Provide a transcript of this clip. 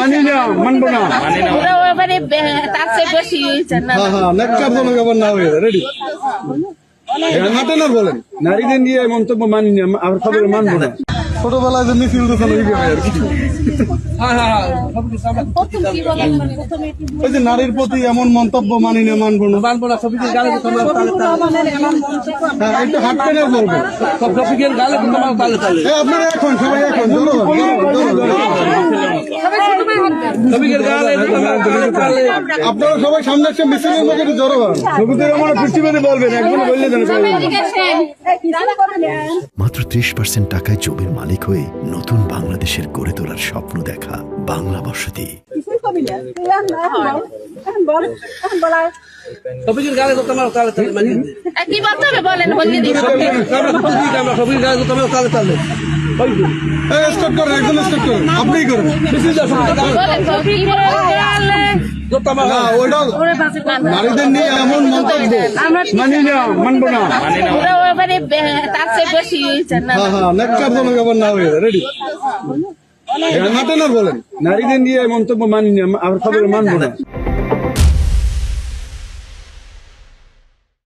মানি না, মানবো না। ওরা এবারে তার চেয়ে বেশি হয়েছে না। নেককারজনক আবার না হয়ে রেডি হাঁটে না বলেন নারীদের নিয়ে মন্তব্য মানি না, আর খবরে মানবো না। ছোটবেলায় যে মিছিল দিচ্ছেন ওইভাবে আর কি। ওই যে নারীর প্রতি এমন মন্তব্য মানি না, মানবো না, মানবো না। শফিকের গালে একটু হাঁটতে না বলবো। শফিকের গালে তোমার তালে তালে আপনারা এখন সবাই এখন শফিকের গালে তোমার তালে তালে আপনারা সবাই সামনে এসে মিছিলের মধ্যে একটু জড়ো হন। ছবিতে আমার পুষ্টি বেঁধে বলবেন, একজন বললে দেন। মাত্র 30% টাকায় জমির মালিক হয়ে নতুন বাংলাদেশের গড়ে তোলার স্বপ্ন দেখা বাংলা বসতি। শফিকের গালে তোমার তালে তালে মানে কি বলতে হবে বলেন, বলে দিন। শফিকের গালে তোমার তালে তালে স্টার্ট করেন, একজন স্টার্ট করেন, আপনিই করেন। বলেন তো, কি বলে? না, ওইটা নারীদের নিয়ে এমন মন্তব্য মানি না, মানবো না। ওরা এবারে তার চেয়ে বেশি হয়েছে না। নেককারজনক আবার না হয়ে রেডি হাঁটে না বলেন নারীদের নিয়ে মন্তব্য মানি না, আর খবরে মানবো না।